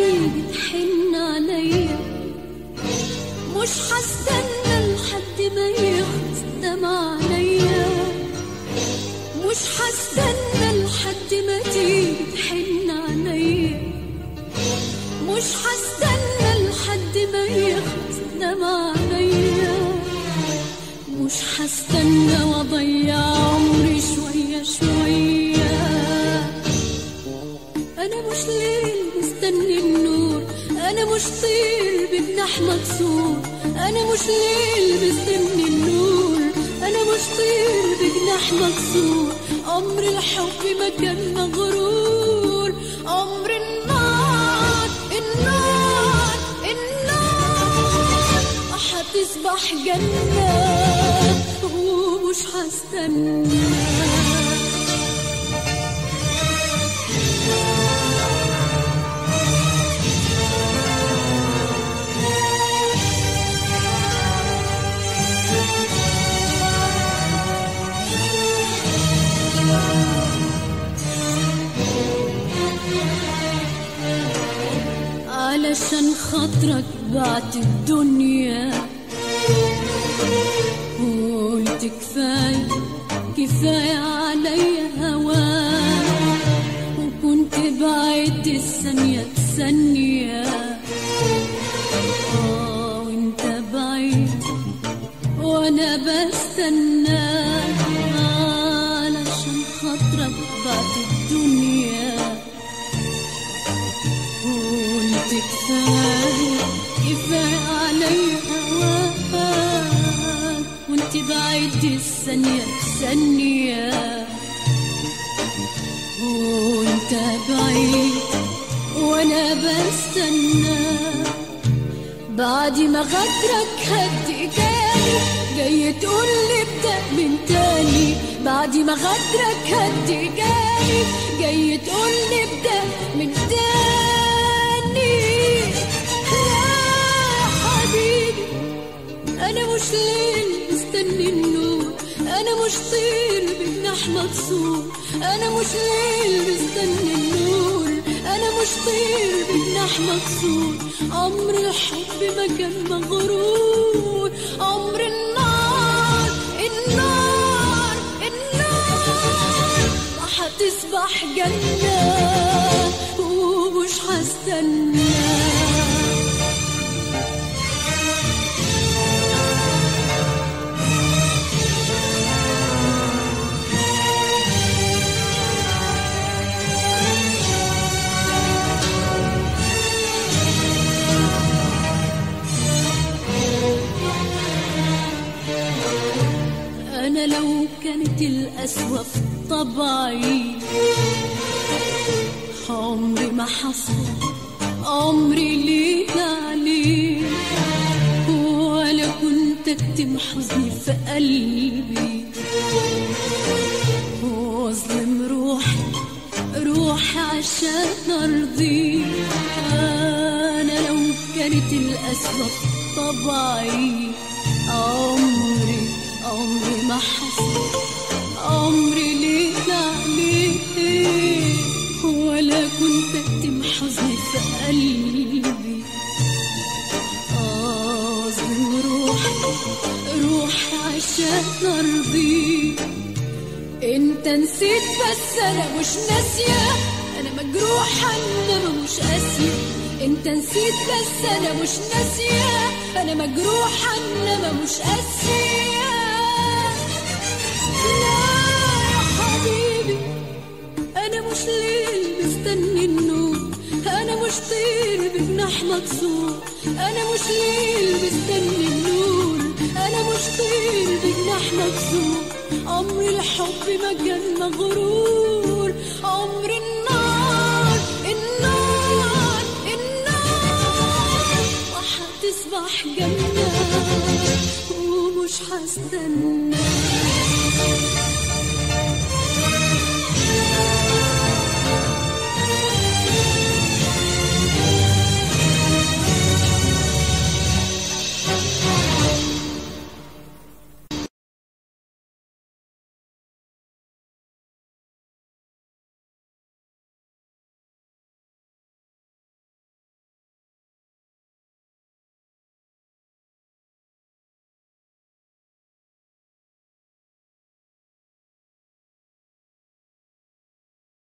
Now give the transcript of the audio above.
تيجي تحن عليا، مش هستنى لحد ما يخلص دمع عينيا، مش هستنى لحد ما تيجي تحن عليا، مش هستنى لحد ما يخلص دمع عينيا، مش هستنى واضيع عمري شوية شوية. أنا مش ليل مستني النور، أنا مش طير بجناح مكسور، أنا مش ليل مستني النور، أنا مش طير بجناح مكسور. عمر الحب ما كان مغرور، عمر النار النار النار هتصبح جنة ومش هستنى. علشان خاطرك بعت الدنيا، قلت كفاية كفاية عليا هواك، وكنت بعد الثانية بثانية. وانت بعيد وانا بستناك، علشان خاطرك بعت الدنيا، قلت كفاية كفاية عليا هواك، وانت بعيد الثانية بثانية. وانت بعيد وانا بستنى، بعد ما غدرك هدي تاني، جاي تقولي ابدأ من تاني. بعد ما غدرك هدي تاني، جاي تقولي ابدأ من تاني. يا حبيبي أنا مش ليل مستني النور، أنا مش طير بجناح مكسور، أنا مش ليل مستني النور، أنا مش طير بجناح مكسور. عمر الحب ما كان مغرور، عمر النار النار النار هتصبح جنة ومش هستنى. أنا لو كانت القسوة في طبعي، عمري ما حصل عمري ليك عليك، ولا كنت أكتم حزني في قلبي واظلم روحي عشان أرضيك. أنا لو كانت القسوة في طبعي، عمري ما حصل عمري ليك عليك، ولا كنت أكتم حزني في قلبي أظلم روحي عشان أرضيك. انت نسيت بس أنا مش ناسية، أنا مجروحة إنما مش قاسية. انت نسيت بس أنا مش ناسية، أنا مجروحة إنما مش قاسية. لا يا حبيبي أنا مش ليل مستني النور، أنا مش طير بجناح مكسور، أنا مش ليل مستني النور، أنا مش طير بجناح مكسور. عمر الحب ما كان مغرور، عمر النار النار النار وهتصبح جنة ومش هستنى.